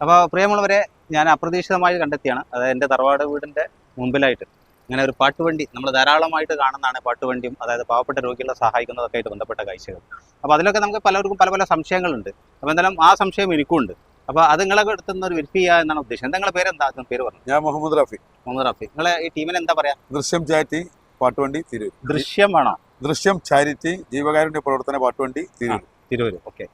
അപ്പോൾ പ്രിയമുള്ളവരെ, ഞാൻ അപ്രതീക്ഷിതമായി കണ്ടെത്തിയാണ്. അതായത് എൻ്റെ തറവാട് വീടിൻ്റെ മുമ്പിലായിട്ട് ഇങ്ങനെ ഒരു പാട്ടുവണ്ടി നമ്മൾ ധാരാളമായിട്ട് കാണുന്നതാണ്. പാട്ടുവണ്ടിയും അതായത് പാവപ്പെട്ട രോഗികളെ സഹായിക്കുന്നതൊക്കെ ആയിട്ട് ബന്ധപ്പെട്ട കാഴ്ചകൾ. അപ്പോൾ അതിലൊക്കെ നമുക്ക് പലർക്കും പല പല സംശയങ്ങളുണ്ട്. അപ്പോൾ എന്തായാലും ആ സംശയം എനിക്കുണ്ട്. അപ്പോൾ അത് നിങ്ങളെ അടുത്തുനിന്ന് ഒരു വെരിഫൈ ചെയ്യുക എന്നാണ് ഉദ്ദേശം. നിങ്ങളുടെ പേര് എന്താ? പേര് പറഞ്ഞു. ഞാൻ മുഹമ്മദ് റാഫി. മുഹമ്മദ് റാഫി. നിങ്ങളെ ഈ ടീമിന് എന്താ പറയാ? ദൃശ്യം ചാരിറ്റി പാട്ടുവണ്ടി തിരൂർ. ദൃശ്യം വേണോ? ദൃശ്യം ചാരിറ്റി ജീവകാരുണ്യ പ്രവർത്തന പാട്ടുവണ്ടി തിരൂർ. തിരൂർ. ഓക്കെ.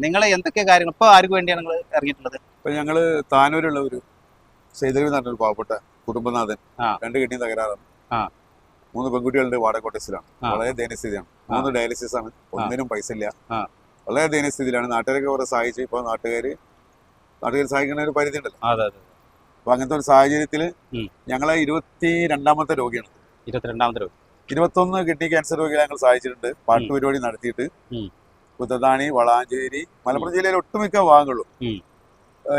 നിങ്ങൾ എന്തൊക്കെ കാര്യങ്ങൾ ഇപ്പോൾ ആർക്ക് വേണ്ടിയാണ് നിങ്ങൾ ഇറങ്ങിയിട്ടുള്ളത്? ഇപ്പൊ ഞങ്ങള് താനൂരുള്ള ഒരു സൈതലവി എന്ന് പറഞ്ഞൊരു പാവപ്പെട്ട കുടുംബനാഥൻ, 2 കിഡ്നി തകരാറാണ്, 3 പെൺകുട്ടികളുടെ വാടക കോട്ടേഴ്സിലാണ്. വളരെ ദയനസ്ഥിതിയാണ്. 3 ഡയാലിസിസ് ആണ്. ഒന്നിനും പൈസ ഇല്ല. വളരെ ദയനസ്ഥിതിയിലാണ്. നാട്ടുകാരൊക്കെ കുറെ സഹായിച്ചു. ഇപ്പൊ നാട്ടുകാർ സഹായിക്കുന്ന ഒരു പരിധി ഉണ്ടല്ലോ. അപ്പൊ അങ്ങനത്തെ ഒരു സാഹചര്യത്തില് ഞങ്ങളെ 22ാമത്തെ രോഗിയാണ്. 22ാമത്തെ രോഗി. 21 കിഡ്നി ക്യാൻസർ രോഗികളെ ഞങ്ങൾ സഹായിച്ചിട്ടുണ്ട്. പാട്ടുപരിപാടി നടത്തിയിട്ട് കുത്തത്താണി, വളാഞ്ചേരി, മലപ്പുറം ജില്ലയിലെ ഒട്ടുമിക്ക ഭാഗങ്ങളിലും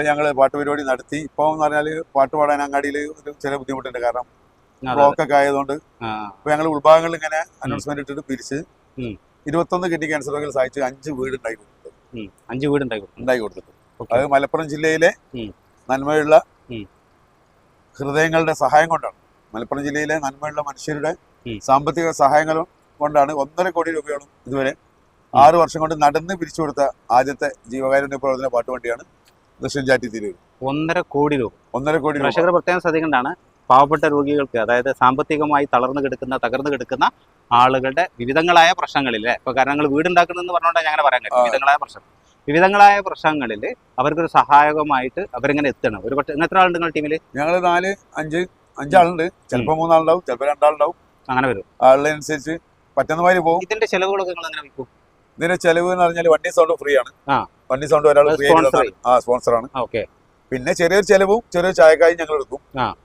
ഞങ്ങൾ പാട്ടുപരിപാടി നടത്തി. ഇപ്പൊ എന്ന് പറഞ്ഞാല് പാട്ട് പാടാൻ അങ്ങാടിയിൽ ഒരു ചില ബുദ്ധിമുട്ടുണ്ട്. കാരണം ബ്ലോക്കൊക്കെ ആയതുകൊണ്ട് ഇപ്പൊ ഞങ്ങൾ ഉൾഭാഗങ്ങളിൽ ഇങ്ങനെ അനൗൺസ്മെന്റ് ഇട്ടിട്ട് പിരിച്ച് 21 കിഡ്നി ക്യാൻസർ രോഗികൾ സഹായിച്ച് 5 വീട് ഉണ്ടായി കൊടുത്തിട്ടുണ്ട്. അത് മലപ്പുറം ജില്ലയിലെ നന്മയുള്ള ഹൃദയങ്ങളുടെ സഹായം കൊണ്ടാണ്. മലപ്പുറം ജില്ലയിലെ നന്മയുള്ള മനുഷ്യരുടെ സാമ്പത്തിക സഹായങ്ങൾ കൊണ്ടാണ് 1.5 കോടി രൂപയോളം ഇതുവരെ 6 വർഷം കൊണ്ട് നടന്ന് പിരിച്ചു കൊടുത്ത ആദ്യത്തെ ജീവകാരുണ്യ പ്രവർത്തന പാട്ടുവണ്ടിയാണ് ദൃശ്യം ചാരിറ്റി തിരൂർ. 1.5 കോടി രൂപ. 1.5 കോടി രൂപ. പ്രേക്ഷകർ പ്രത്യേകം ശ്രദ്ധിക്കേണ്ടതാണ്. പാവപ്പെട്ട രോഗികൾക്ക്, അതായത് സാമ്പത്തികമായി തകർന്നു കിടക്കുന്ന ആളുകളുടെ വിവിധങ്ങളായ പ്രശ്നങ്ങളിൽ, ഇപ്പൊ കാരണം നിങ്ങൾ വീടുണ്ടാക്കുന്നതെന്ന് പറഞ്ഞുകൊണ്ടാണ് ഞങ്ങനെ പറയാൻ കഴിയും. വിവിധങ്ങളായ പ്രശ്നങ്ങളിൽ അവർക്കൊരു സഹായകമായിട്ട് അവരിങ്ങനെ എത്തണം. ഒരു പക്ഷേ എത്ര ആളുണ്ട് നിങ്ങളുടെ ടീമിൽ? ഞങ്ങൾ 4-5 ആളുണ്ട്. ചിലപ്പോൾ 3 ആളുണ്ടാവും, ചിലപ്പോൾ 2 ആളുണ്ടാവും. അങ്ങനെ വരും. ആളുടെ പറ്റുന്ന മാതിരി പോകും. ഇതിന്റെ ചെലവുകളൊക്കെ നിങ്ങൾ എങ്ങനെ വിൽക്കും? ഇതിന്റെ ചെലവ് എന്ന് പറഞ്ഞാൽ വണ്ടി സൗണ്ട് ഫ്രീ ആണ്. വണ്ടി സൗണ്ട് ഒരാൾ ഫ്രീ സ്പോൺസറാണ്. ഓക്കെ. പിന്നെ ചെറിയൊരു ചെലവും ചെറിയൊരു ചായക്കായും ഞങ്ങൾ എടുക്കും.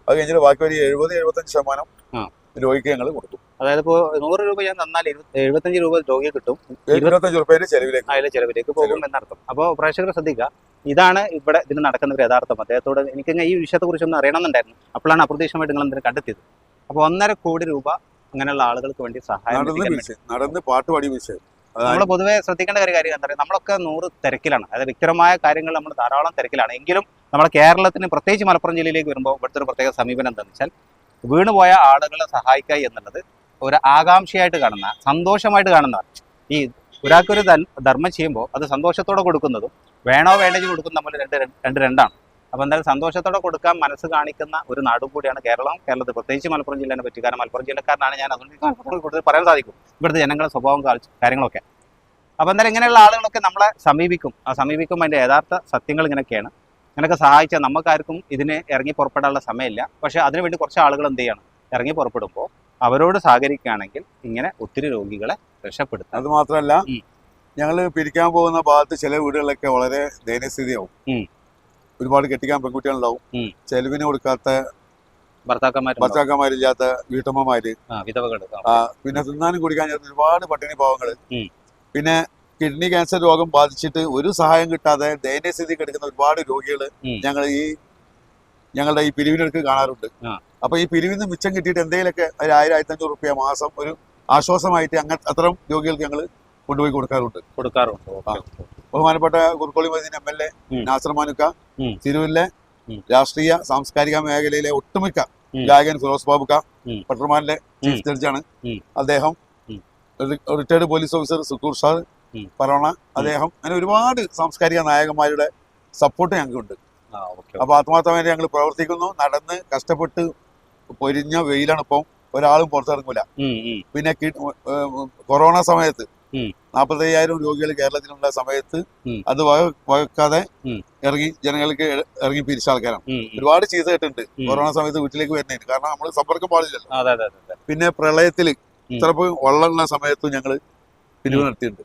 അത് കഴിഞ്ഞിട്ട് ബാക്കി ഒരു 70-75% രോഗിക്ക് ഞങ്ങൾ കൊടുക്കും. അതായത് ഇപ്പോൾ 100 രൂപ ഞാൻ തന്നാൽ 75 രൂപ രോഗിയെ കിട്ടും. 25 രൂപയുടെ ചെലവിലേക്ക് പോകും എന്നർത്ഥം. അപ്പോൾ പ്രേക്ഷകർ ശ്രദ്ധിക്കുക, ഇതാണ് ഇവിടെ ഇതിന് നടക്കുന്ന ഒരു യഥാർത്ഥം. അദ്ദേഹത്തോട് എനിക്ക് ഈ വിഷയത്തെ കുറിച്ചൊന്നും അറിയണമെന്നുണ്ടായിരുന്നു. അപ്പോഴാണ് അപ്രതീക്ഷിതമായിട്ട് നിങ്ങൾ എന്തിനും കണ്ടെത്തിയത്. അപ്പോൾ 1.5 കോടി രൂപ അങ്ങനെയുള്ള ആളുകൾക്ക് വേണ്ടി സഹായം നടന്ന് പാട്ടുപാടി വിഷയം. നമ്മൾ പൊതുവെ ശ്രദ്ധിക്കേണ്ട ഒരു കാര്യം എന്താ പറയുക, നമ്മളൊക്കെ 100 തിരക്കിലാണ്. അതായത് വ്യക്തിപരമായ കാര്യങ്ങൾ നമ്മൾ ധാരാളം തിരക്കിലാണ്. എങ്കിലും നമ്മുടെ കേരളത്തിന്, പ്രത്യേകിച്ച് മലപ്പുറം ജില്ലയിലേക്ക് വരുമ്പോൾ ഇവിടുത്തെ ഒരു പ്രത്യേക സമീപനം എന്താണെന്ന് വെച്ചാൽ, വീണുപോയ ആളുകളെ സഹായിക്കുക എന്നുള്ളത് ഒരു ആകാംക്ഷയായിട്ട് കാണുന്ന, സന്തോഷമായിട്ട് കാണുന്നതാണ്. ഈ ഒരാൾക്കൊരു ധർമ്മം ചെയ്യുമ്പോൾ അത് സന്തോഷത്തോടെ കൊടുക്കുന്നതും വേണോ വേണ്ടെങ്കിൽ കൊടുക്കുന്നതും തമ്മിൽ രണ്ടാണ്. അപ്പോൾ എന്തായാലും സന്തോഷത്തോടെ കൊടുക്കാൻ മനസ്സ് കാണിക്കുന്ന ഒരു നാടും കൂടിയാണ് കേരളം. കേരളത്തിൽ പ്രത്യേകിച്ച് മലപ്പുറം ജില്ലേനെ പറ്റി. കാരണം മലപ്പുറം ജില്ലക്കാരനാണ് ഞാൻ. അതുകൊണ്ട് കൂടുതൽ പറയാൻ സാധിക്കും ഇവിടുത്തെ ജനങ്ങളുടെ സ്വഭാവം കാര്യങ്ങളൊക്കെ. അപ്പോൾ എന്തായാലും ഇങ്ങനെയുള്ള ആളുകളൊക്കെ നമ്മളെ സമീപിക്കും അതിൻ്റെ യഥാർത്ഥ സത്യങ്ങൾ ഇങ്ങനെയൊക്കെയാണ്. ഇങ്ങനെയൊക്കെ സഹായിച്ചാൽ നമുക്കാർക്കും ഇതിന് ഇറങ്ങി പുറപ്പെടാനുള്ള സമയമില്ല. പക്ഷേ അതിനുവേണ്ടി കുറച്ച് ആളുകൾ എന്ത് ചെയ്യണം, ഇറങ്ങി പുറപ്പെടുമ്പോൾ അവരോട് സഹകരിക്കുകയാണെങ്കിൽ ഇങ്ങനെ ഒത്തിരി രോഗികളെ രക്ഷപ്പെടുത്തും. അത് മാത്രമല്ല, ഞങ്ങൾ പിരിക്കാൻ പോകുന്ന ഭാഗത്ത് ചില വീടുകളിലൊക്കെ വളരെ ദയനീയസ്ഥിതിയാവും. ഒരുപാട് കെട്ടിക്കാൻ പെൺകുട്ടികളുണ്ടാവും. ചെലവിന് കൊടുക്കാത്ത ഭർത്താക്കന്മാരില്ലാത്ത വീട്ടമ്മമാര്, പിന്നെ തിന്നാനും കുടിക്കാൻ ഒരുപാട് പട്ടിണി പാവങ്ങള്, പിന്നെ കിഡ്നി ക്യാൻസർ രോഗം ബാധിച്ചിട്ട് ഒരു സഹായം കിട്ടാതെ ദയനീയസ്ഥിതി കിടക്കുന്ന ഒരുപാട് രോഗികള് ഞങ്ങളുടെ ഈ പിരിവിനെടുക്ക് കാണാറുണ്ട്. അപ്പൊ ഈ പിരിവിന് മിച്ചം കിട്ടിയിട്ട് എന്തെങ്കിലുമൊക്കെ 1000-1500 രൂപ മാസം ഒരു ആശ്വാസമായിട്ട് അത്തരം രോഗികൾക്ക് ഞങ്ങൾ കൊണ്ടുപോയി കൊടുക്കാറുണ്ട്. ബഹുമാനപ്പെട്ട കുറുക്കോളി മൊയ്തീൻ MLA, നാസർ മാനുക്ക, തിരൂരിലെ രാഷ്ട്രീയ സാംസ്കാരിക മേഖലയിലെ ഒട്ടുമിക്ക ഗായകൻ ഫിറോസ് ബാബുക്ക, പട്ടർമാനിലെ ചീഫ് ജഡ്ജാണ് അദ്ദേഹം, retired police officer Sukkur Shah പറവണ അദ്ദേഹം, അങ്ങനെ ഒരുപാട് സാംസ്കാരിക നായകന്മാരുടെ സപ്പോർട്ട് ഞങ്ങൾക്കുണ്ട്. അപ്പൊ ആത്മാർത്ഥമായിട്ട് ഞങ്ങൾ പ്രവർത്തിക്കുന്നു. നടന്ന് കഷ്ടപ്പെട്ട് പൊരിഞ്ഞ വെയിലാണ് ഇപ്പം, ഒരാളും പുറത്തിറങ്ങൂല. പിന്നെ കൊറോണ സമയത്ത് 45,000 രോഗികൾ കേരളത്തിലുള്ള സമയത്ത് അത് വകക്കാതെ ജനങ്ങൾക്ക് ഇറങ്ങി പിരിച്ച ആൾക്കാരാണ്. ഒരുപാട് ചീത്ത കേട്ടിട്ടുണ്ട് കൊറോണ സമയത്ത് വീട്ടിലേക്ക് വരുന്നതിന്. കാരണം നമ്മൾ സമ്പർക്കം പാടില്ലല്ലോ. പിന്നെ പ്രളയത്തില് ചിലപ്പോൾ വെള്ളമുള്ള സമയത്തും ഞങ്ങൾ പിരിവ് നടത്തിയിട്ടുണ്ട്.